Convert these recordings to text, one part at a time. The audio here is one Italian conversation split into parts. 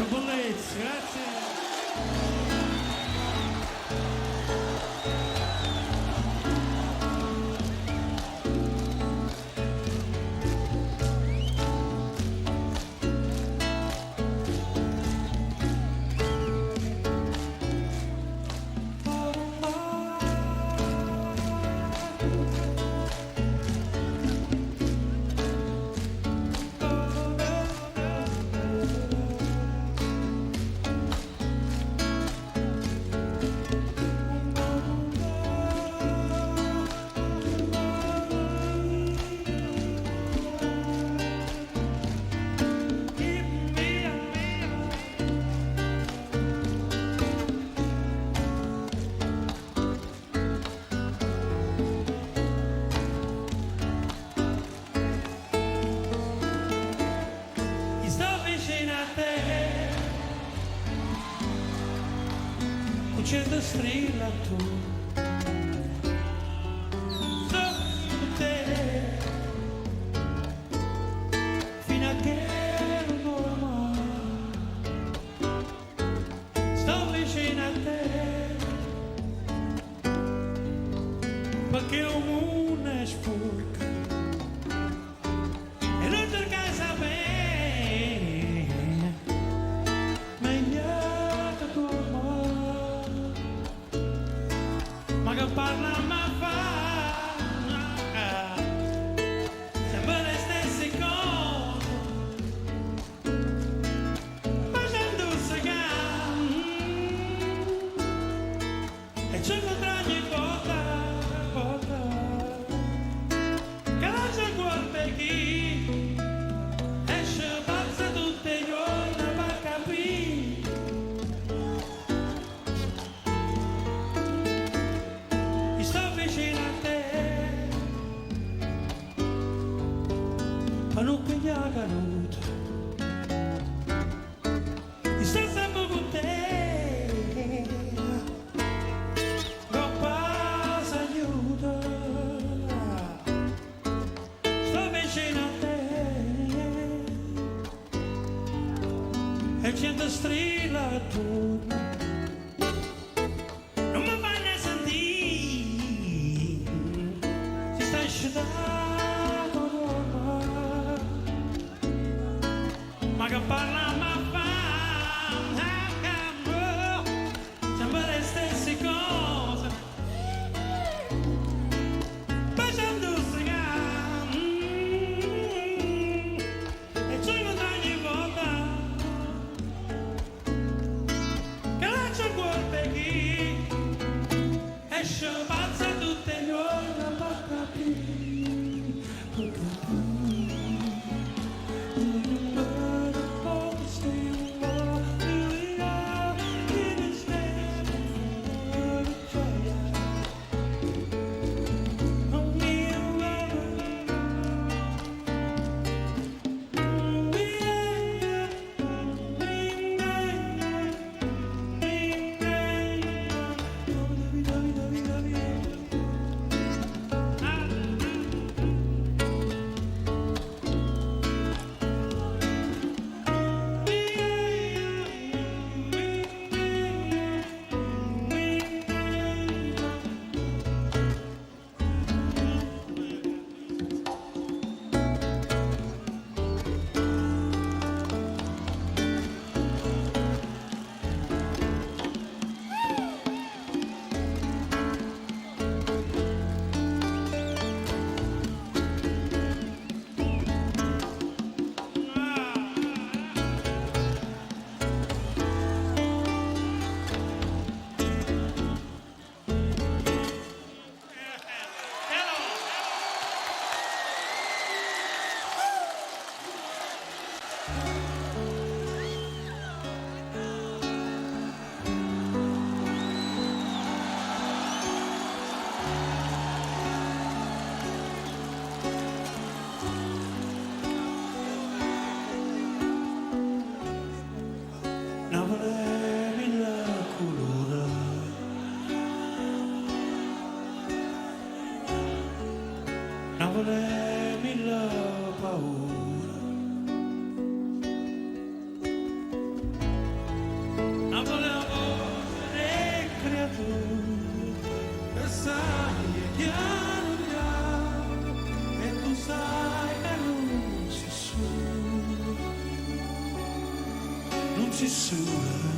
Bollezzi, grazie. C'è strilla tu sotto te fino a che non mai sto vicino a te perché un mondo è sporco e non cerca di sapere che parla ma fa sempre le stesse cose facendosi che e c'è contro ogni volta che lascia guarda chi esce pazza tutte le giorni per capire. Ma non pigliare caduta ti sto sempre con te coppa s'aiuta sto vicino a te e c'è da strilla tu non mi fai ne sentire si sta asciugando ma che parla ma fa sempre le stesse cose facendosi e c'è ogni volta che lascia guarda chi esce pazza tutte le ore per capire, per capire. volevi la paura così sola,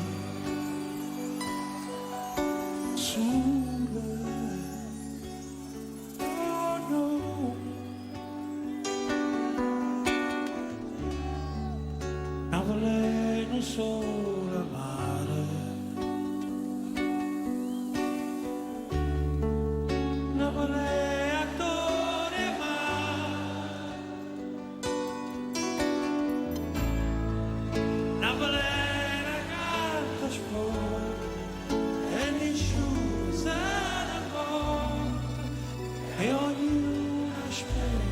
sola, oh no. Napoli non solo amare, Napoli è attore ma Napoli è ragazza sposa e nessuno sa l'amore e ognuno aspetta.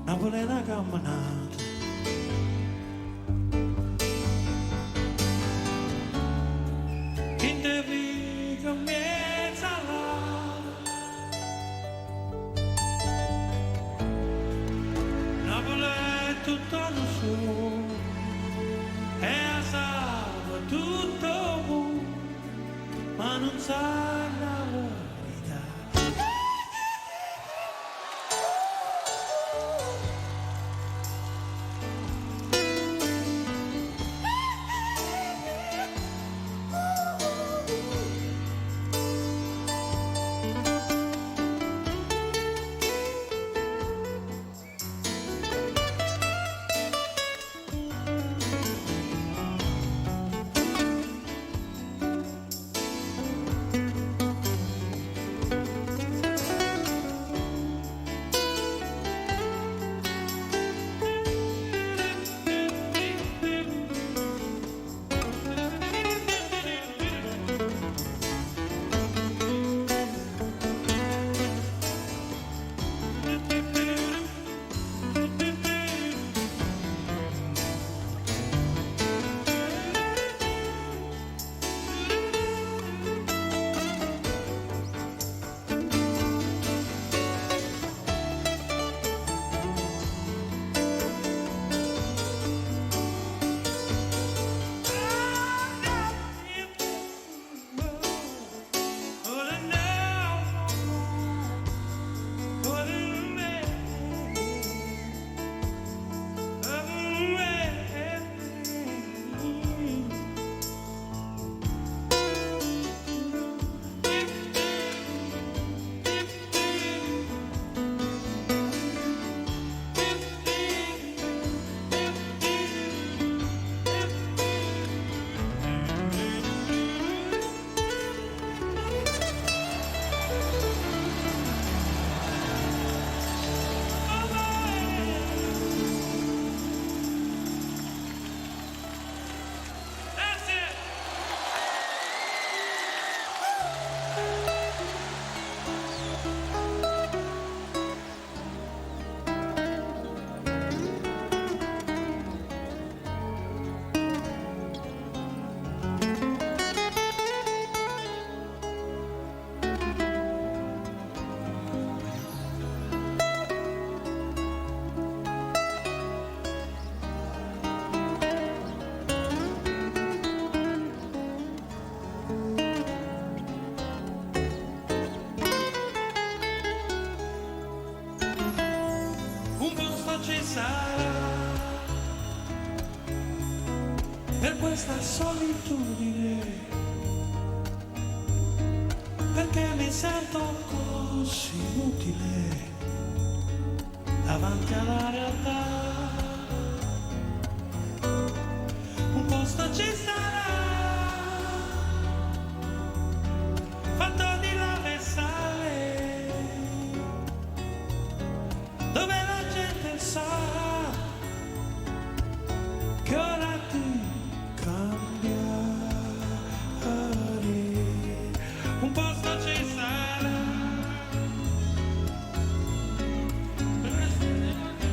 Napoli è una camminata in te viga mezza là Napoli è tutto lo suo è a salvo tutto buono ma non sa la verità. questa solitudine, perché mi sento così inutile davanti alla realtà. Un posto ci sarà, fatto di lave e sale, dove la gente sa che ora ti cambiare. Un posto ci sarà,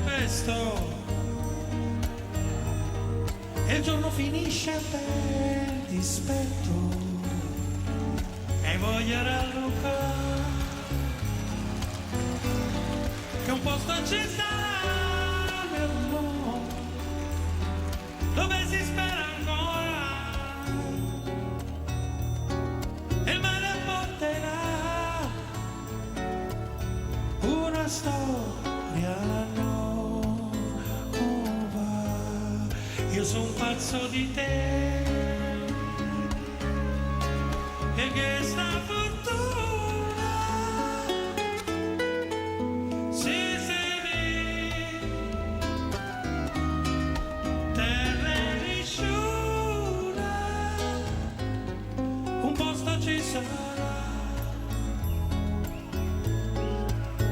questo, e il giorno finisce per dispetto e voglio rallucare, che un posto ci sarà nel mondo dove si spera ancora, e il mare porterà una storia nuova. Io sono pazzo di te, e che sta fortuna si vede, terra risciura, un posto ci sarà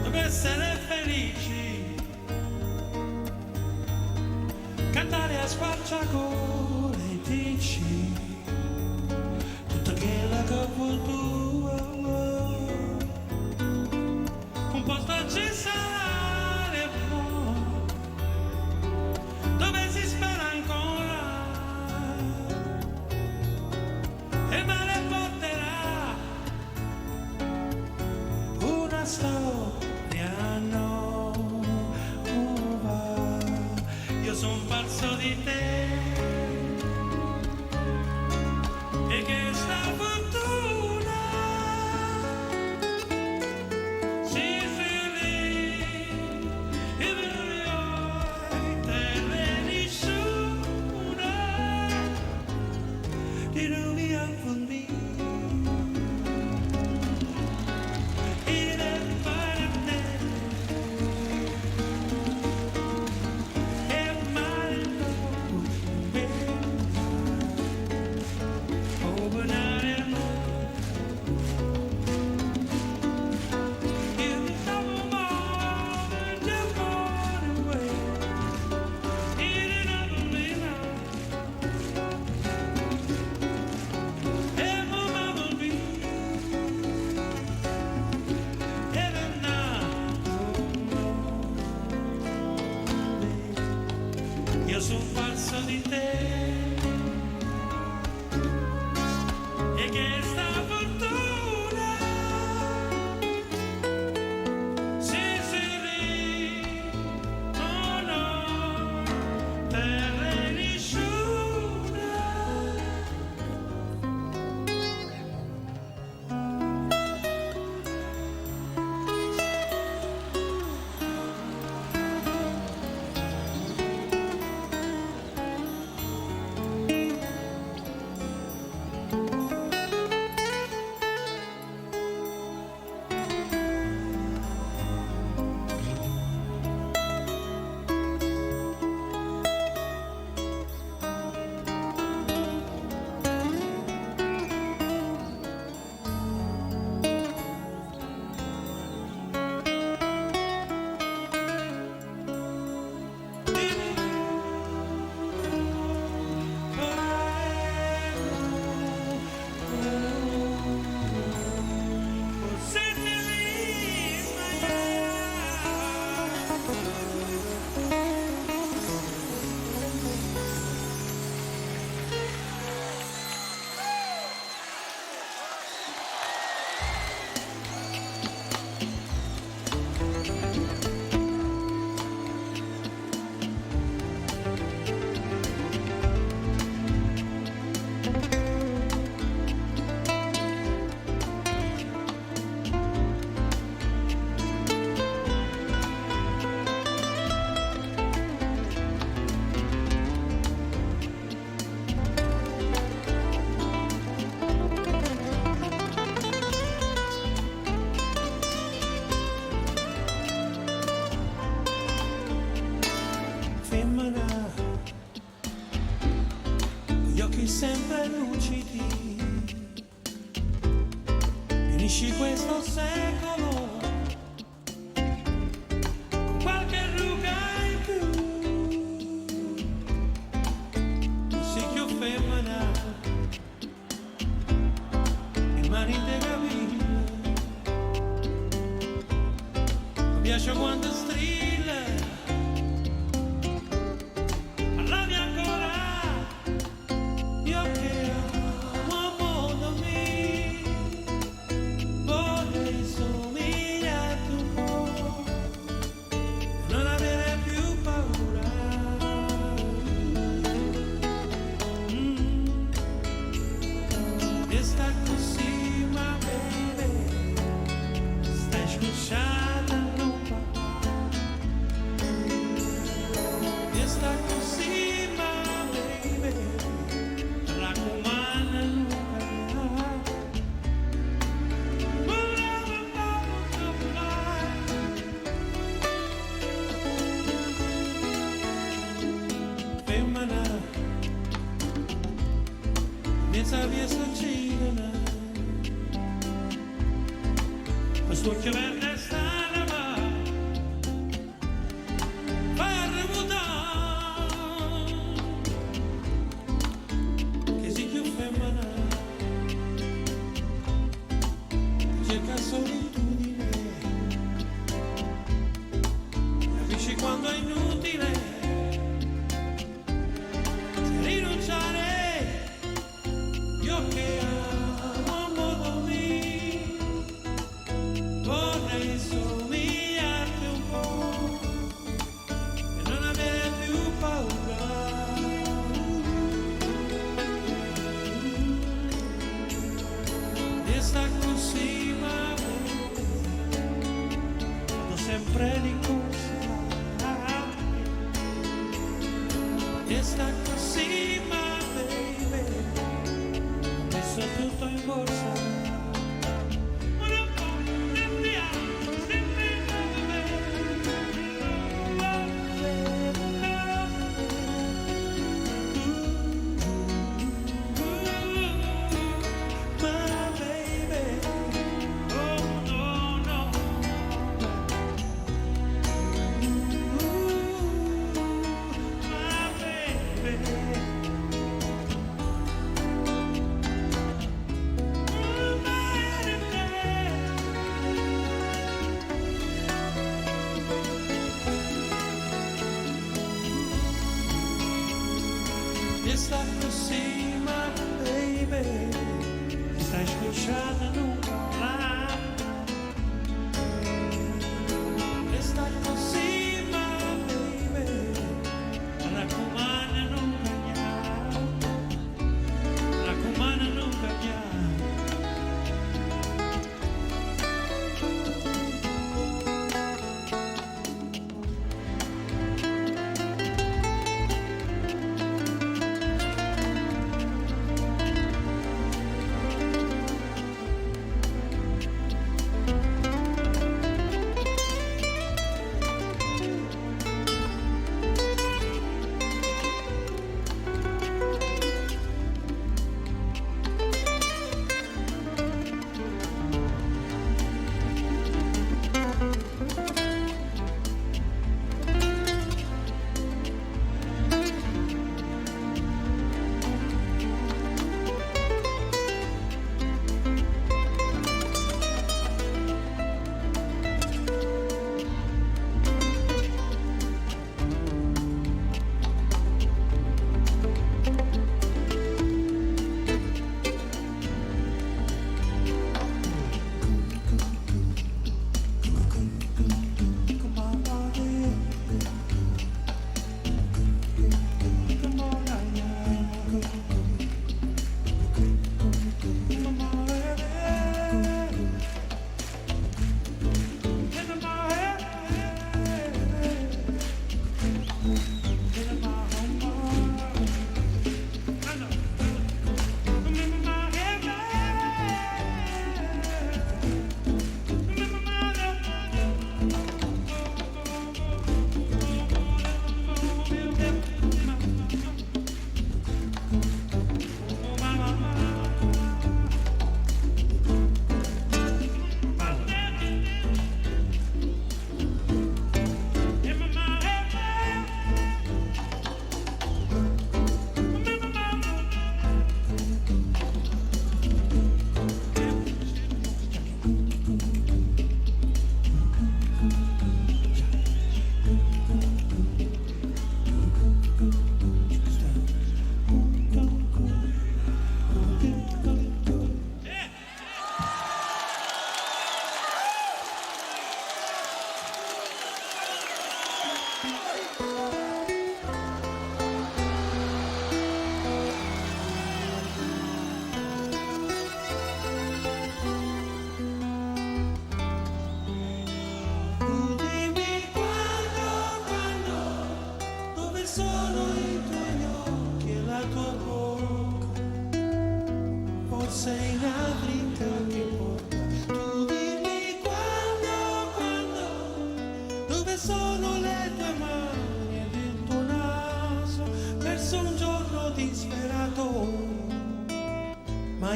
dove essere felici, cantare a squarciagola e dici tutto che la colpa tua. Un posto ci sarà nel mondo dove si spera ancora, e il mare porterà una storia nuova. Io sono pazzo di te, e che sta fortuna si vede, e terra nessuna di nuovi affondì, e nel finisci questo secolo con qualche ruga in più, sei più femmina e mani te capire, mi piace quando strilla, parlami ancora, io che amo modo me, vorrei somigliarti un po' e non avere più paura. E sta così, ma baby, stai scocciata, non papà. E sta così, ma baby, raccomanda, non cambiare. Femmina, mezza via saccina, questo occhio verde sta va, vai a rimutare, che sei più femmina, cerca solitudine, capisci quando è inutile rinunciare, io che amo modo me, vorrei somigliarti un po' e non avere più paura. E sta così, ma vado sempre di corsa. E sta così, ma baby, ho messo tutto in borsa. E sta così, ma baby, stai scocciata, non parlare. E sta così, ma baby, raccomanda, non cambiare, raccomanda, non cambiare.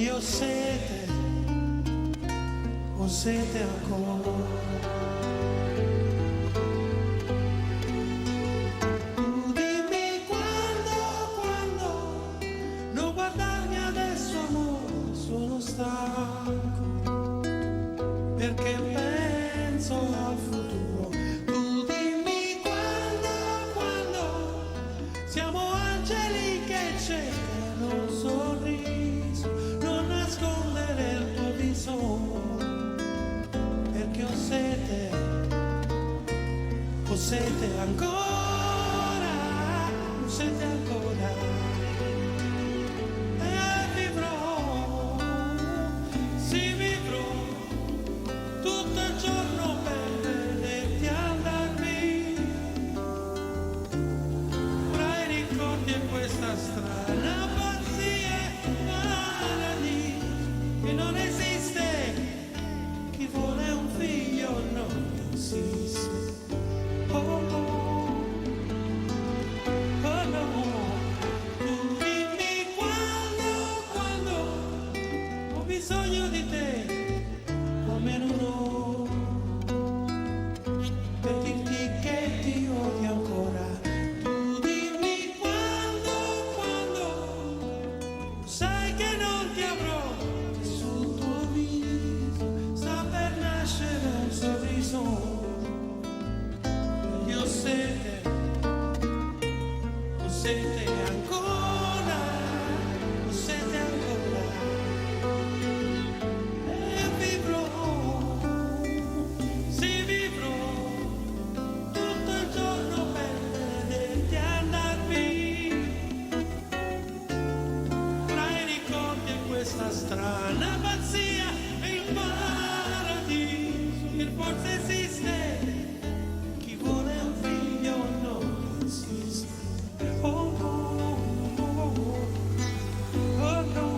io ho sete ancora. Tu dimmi quando, non guardarmi adesso amore, sono stanco, perché penso al futuro. Tu dimmi quando, siamo angeli che cercano un sorriso, non nascondere il tuo viso, perché ho sete ancora, ho sete ancora, e vivrò, sì vivrò, tutto il giorno per vederti andar via, tra i ricordi e questa strana pazzia, paradiso, che non esiste, chi vuole un figlio non esiste. Oh no, tu dimmi quando ho bisogno di te, come non ho, per dirti che ti odio ancora. Tu dimmi quando sai che non ti avrò, e sul tuo viso sta per nascere un sorriso. Io ho sete ancora, ho sete ancora, e vivrò, sì vivrò, tutto il giorno per vederti andar via, tra i ricordi e questa strana pazzia, e il paradiso, il forse esiste, chi vuole un figlio non esiste. Oh no, oh no.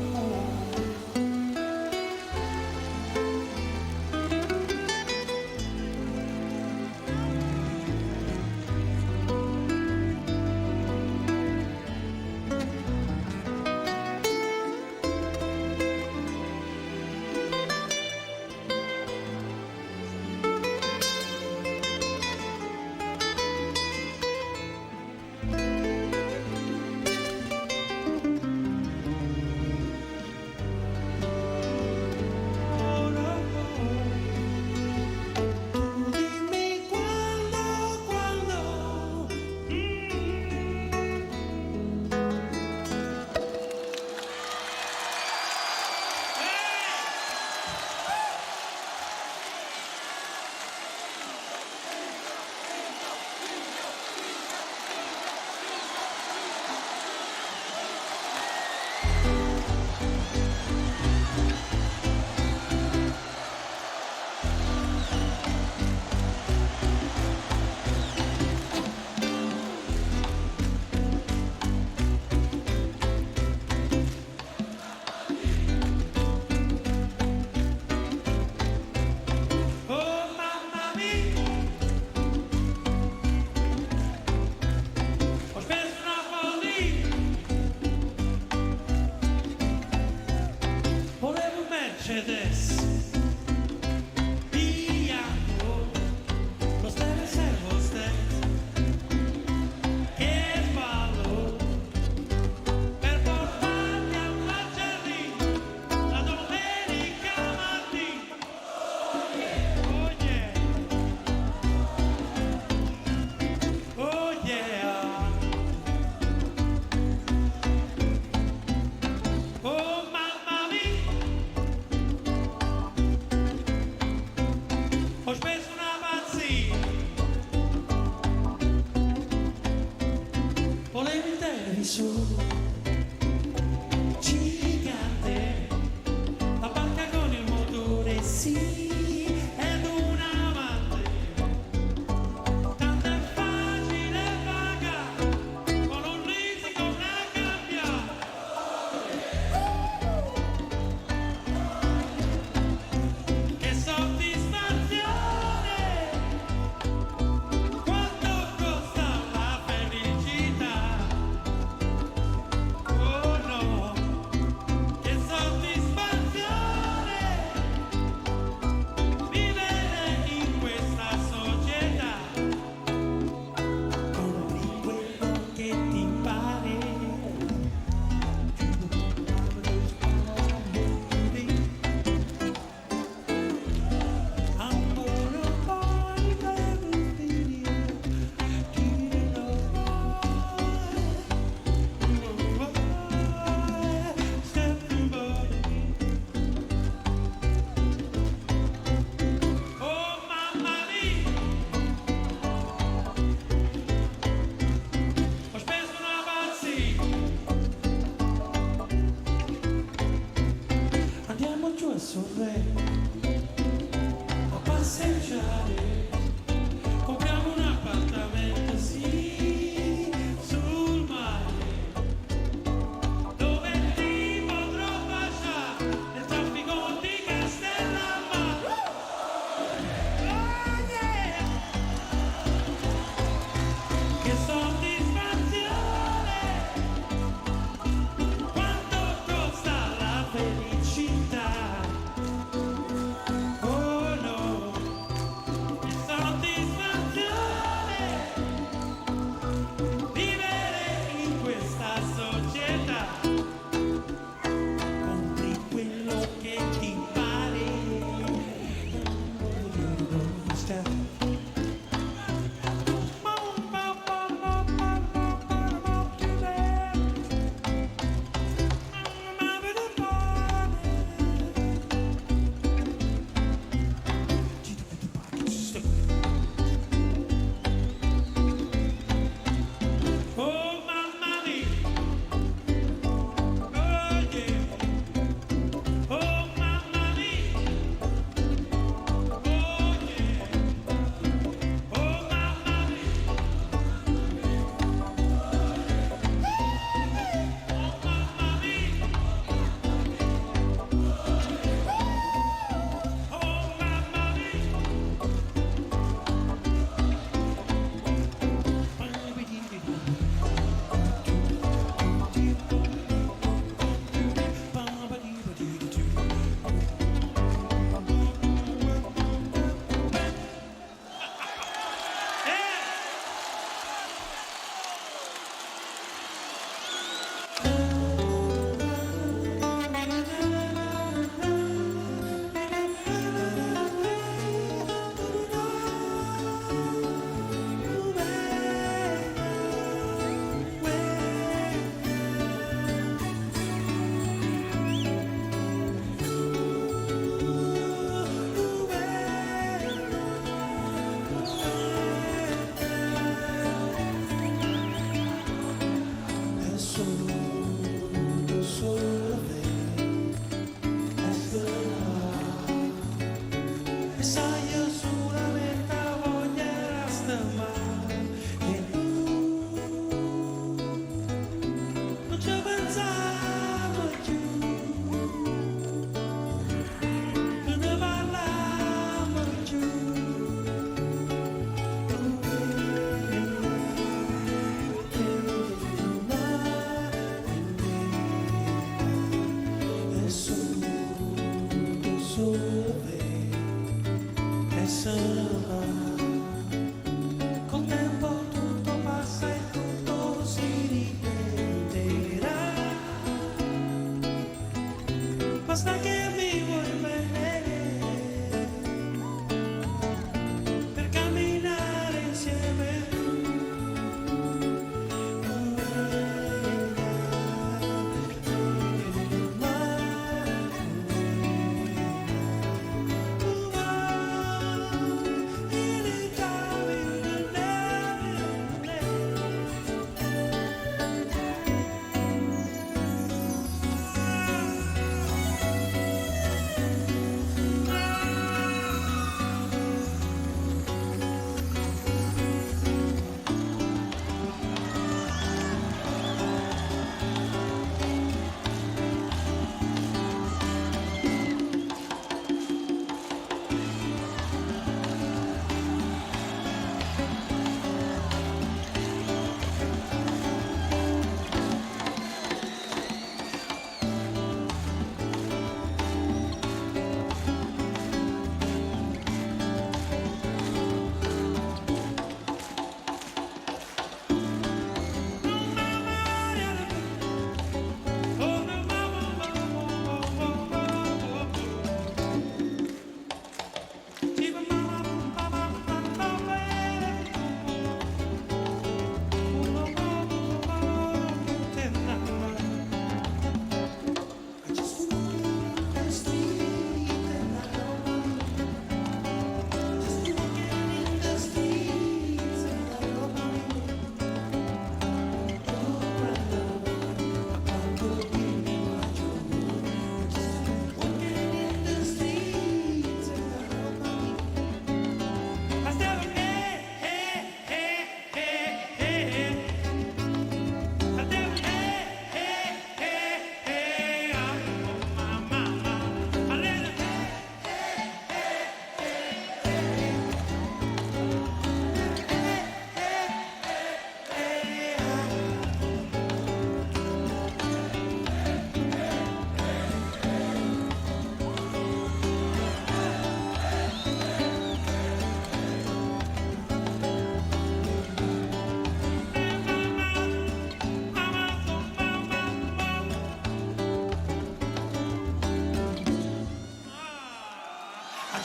Mercedes bianco, lo stelle servo che ballo per portarti a mangiare la domenica mattina. Oh yeah, oh yeah, oh mamma mia. Ho speso una pazzia, volevo il televisore gigante, la barca con il motore, sì, ed un amante, tanto è facile pagare, con un risico una gabbia, che soddisfazione. e sai io solamente voglio stamare e non ci pensavo più, non ne parlavamo più. Col tempo tutto passa e tutto si riprenderà. Basta che mi vuoi bene per camminare insieme.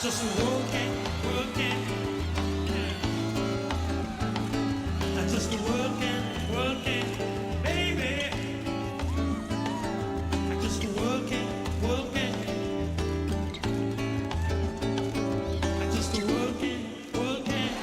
Just working, working. I just working, working, baby. I just working, working. I just working, working.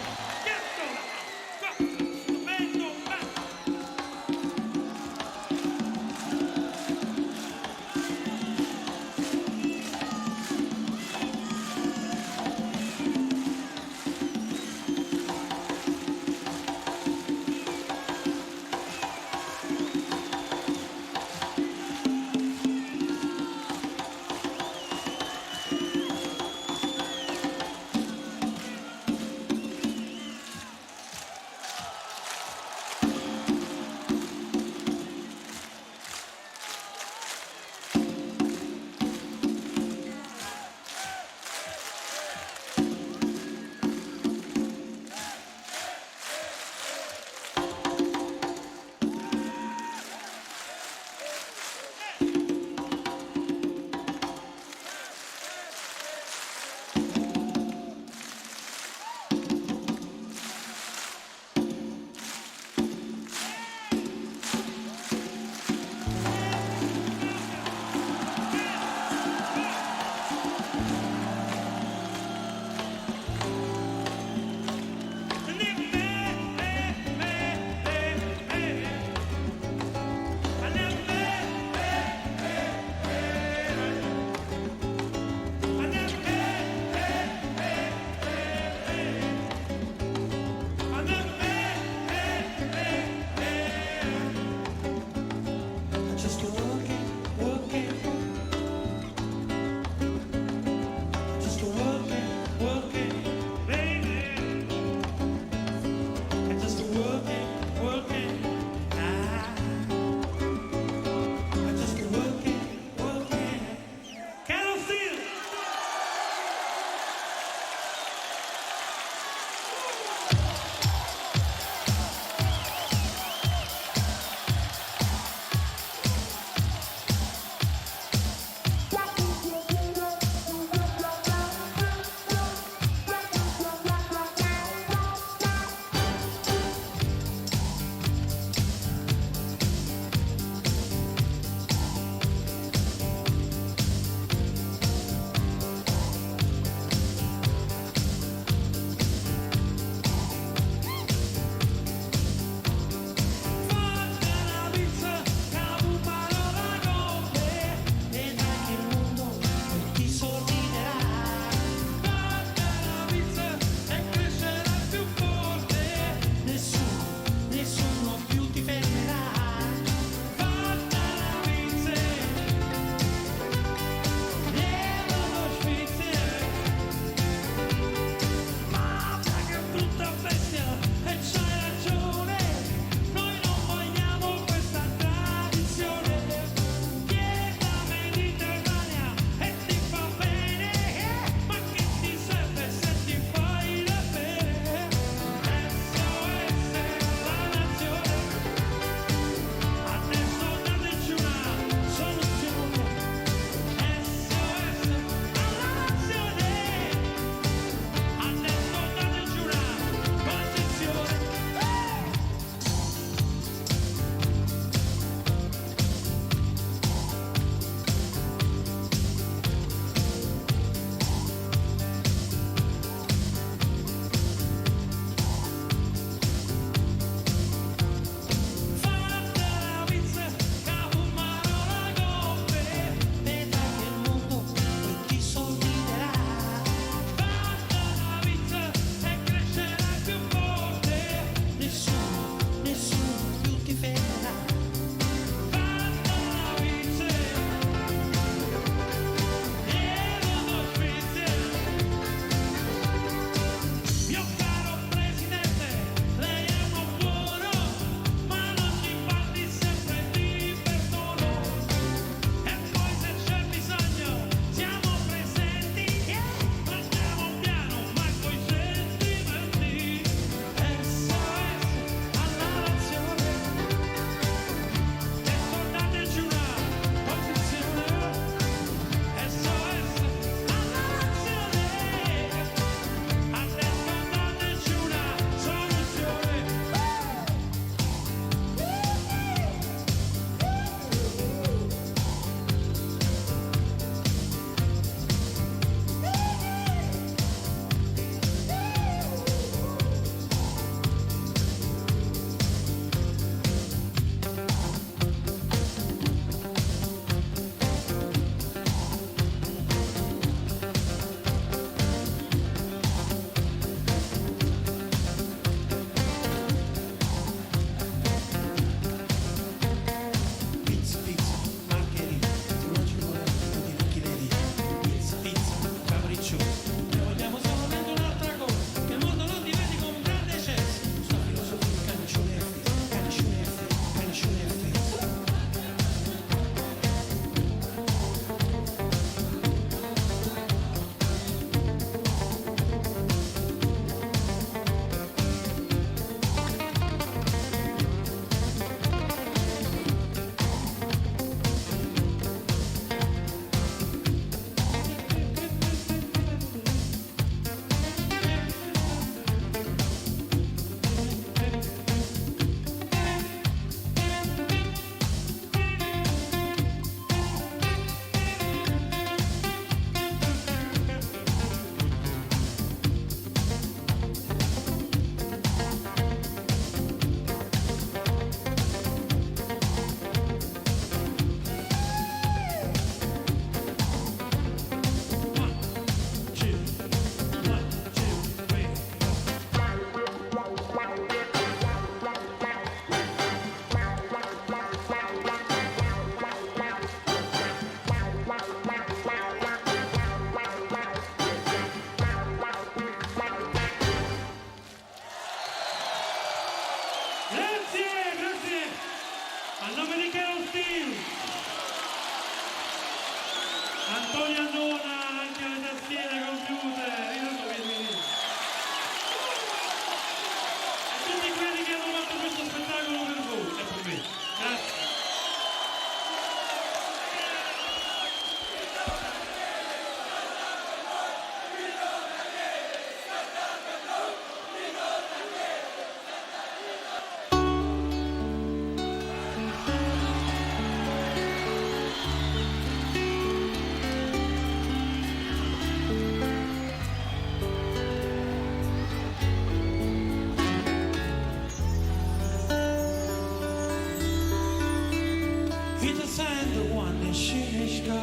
the one in scinisca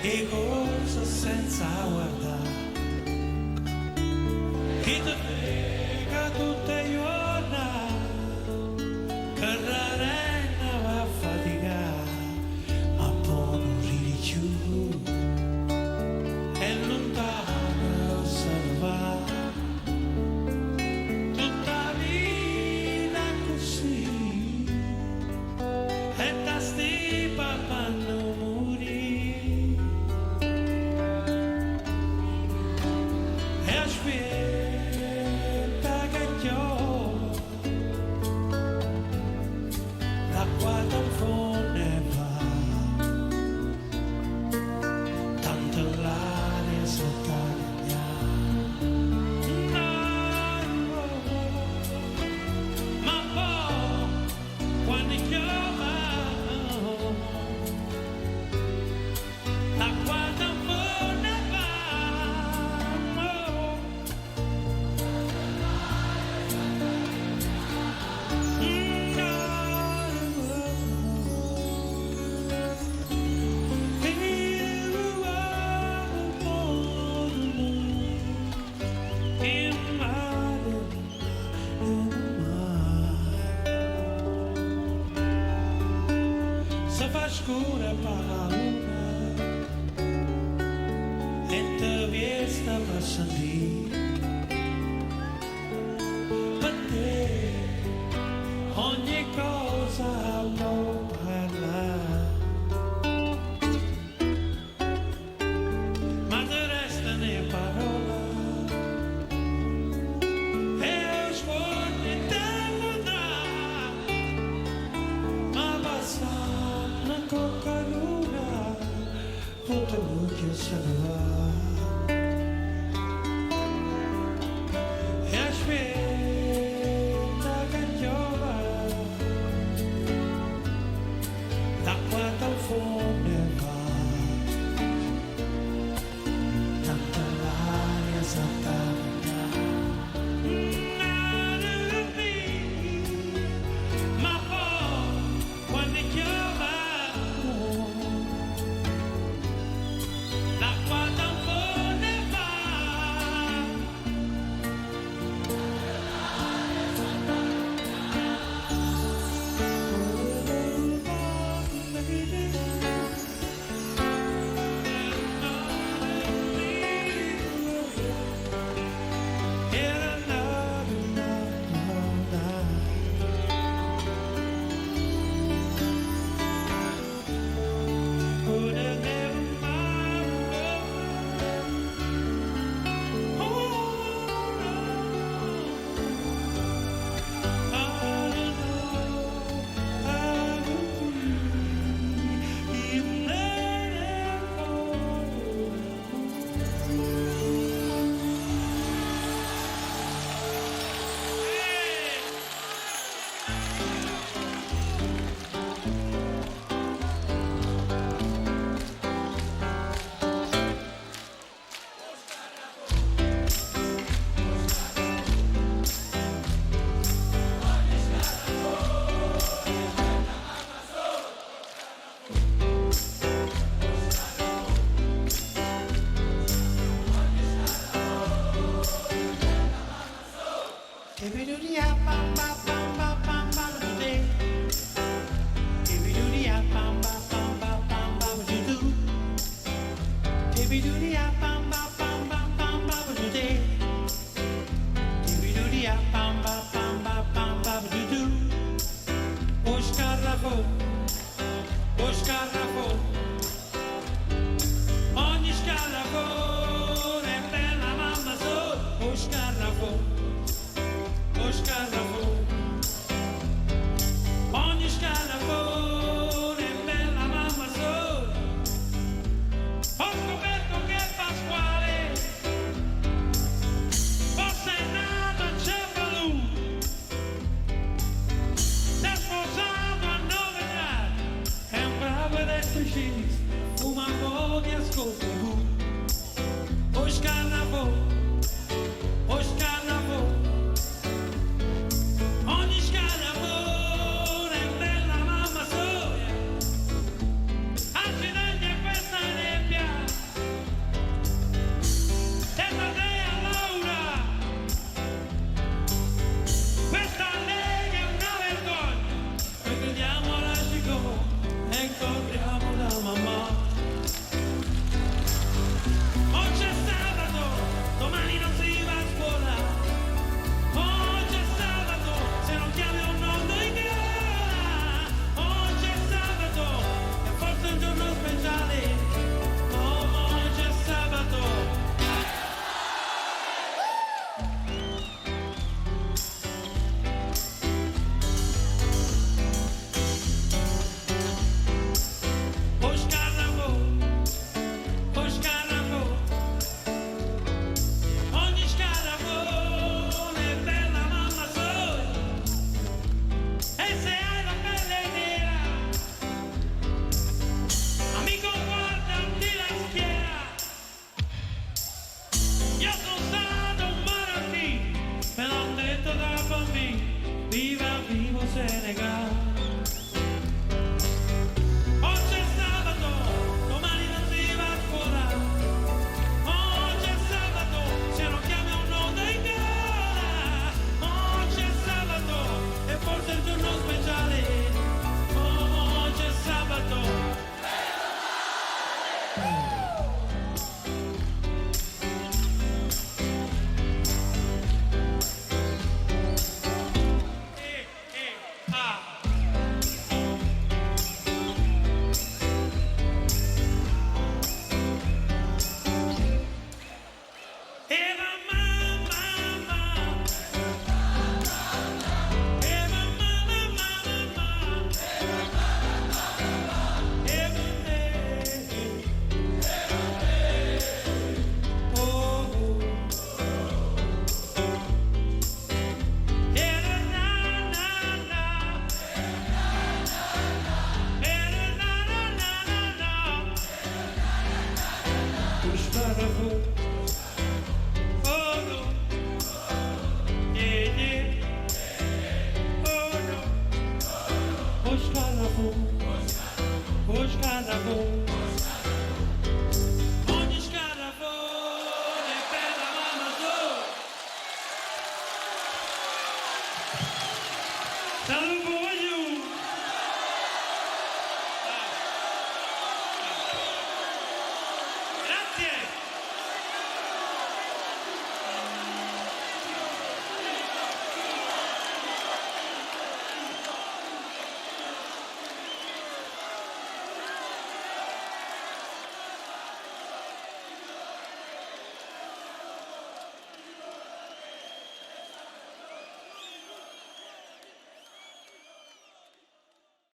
e corso senza guardare chi ti frega tutte le giornate che la renna va a faticare ma poi non ridi più è lontano osservare tutta vita così e da sti papà non morì e aspetta che piove l'acqua da fonte va tanto l'aria sotto ma poi quando piove l'acqua da fonte va se fa scura per la luna e te viesta per sentire